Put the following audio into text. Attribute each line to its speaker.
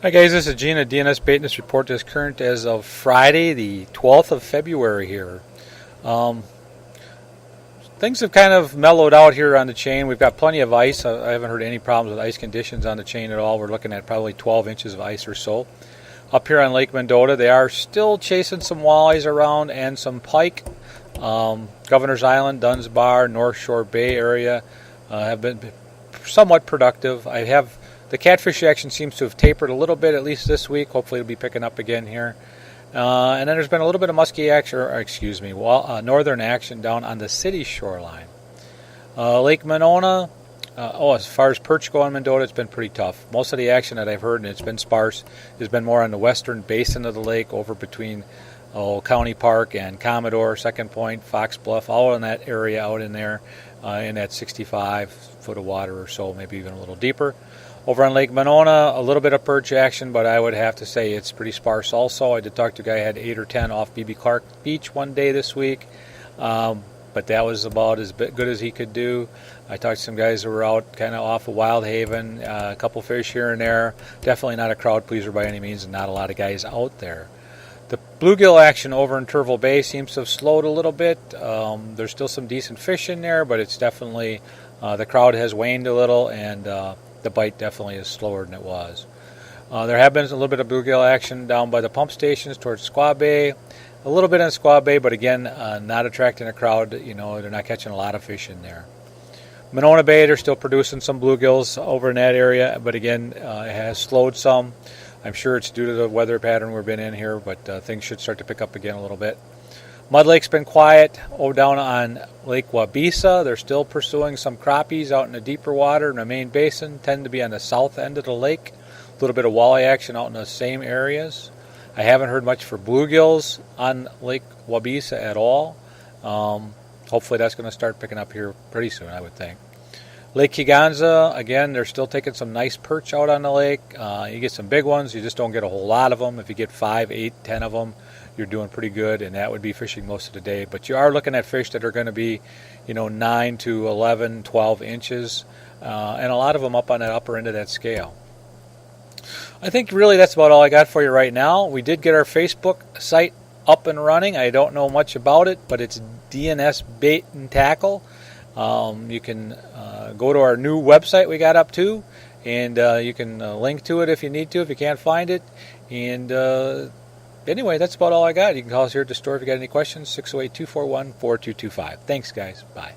Speaker 1: Hi guys, this is Gene at DNS Baitness Report. Is current as of Friday, the 12th of February here. Um, Things have kind of mellowed out here on the chain. We've got plenty of ice. I haven't heard any problems with ice conditions on the chain at all. We're looking at probably 12 inches of ice or so. Up here on Lake Mendota, they are still chasing some walleyes around and some pike. Governor's Island, Dunn's Bar, North Shore Bay area have been somewhat productive. The catfish action seems to have tapered a little bit, at least this week. Hopefully it'll be picking up again here. And then there's been a little bit of muskie action, northern action down on the city shoreline. Lake Monona, as far as perch go on Mendota, it's been pretty tough. Most of the action that I've heard, and it's been sparse, has been more on the western basin of the lake, over between County Park and Commodore, Second Point, Fox Bluff, all in that area out in there, in that 65 foot of water or so, maybe even a little deeper. Over on Lake Monona, a little bit of perch action, but I would have to say it's pretty sparse also. I did talk to a guy who had 8 or 10 off B.B. Clark Beach one day this week, but that was about as good as he could do. I talked to some guys who were out kind of off of Wild Haven, a couple fish here and there. Definitely not a crowd pleaser by any means, and not a lot of guys out there. The bluegill action over in Turville Bay seems to have slowed a little bit. There's still some decent fish in there, but it's definitely, the crowd has waned a little, and the bite definitely is slower than it was. There have been a little bit of bluegill action down by the pump stations towards Squaw Bay. A little bit in Squaw Bay, but again, not attracting a crowd. They're not catching a lot of fish in there. Monona Bay, they're still producing some bluegills over in that area, but again, it has slowed some. I'm sure it's due to the weather pattern we've been in here, but things should start to pick up again a little bit. Mud Lake's been quiet. Down on Lake Wabeesa, they're still pursuing some crappies out in the deeper water in the main basin, tend to be on the south end of the lake. A little bit of walleye action out in the same areas. I haven't heard much for bluegills on Lake Wabeesa at all. Hopefully that's going to start picking up here pretty soon, I would think. Lake Kegonsa, again, they're still taking some nice perch out on the lake. You get some big ones, you just don't get a whole lot of them. If you get 5, 8, 10 of them, you're doing pretty good, and that would be fishing most of the day. But you are looking at fish that are going to be, 9 to 11, 12 inches, and a lot of them up on that upper end of that scale. I think really that's about all I got for you right now. We did get our Facebook site up and running. I don't know much about it, but it's DNS Bait and Tackle. You can go to our new website we got up to, and you can link to it if you need to, if you can't find it. And anyway, that's about all I got. You can call us here at the store if you got any questions, 608-241-4225. Thanks, guys. Bye.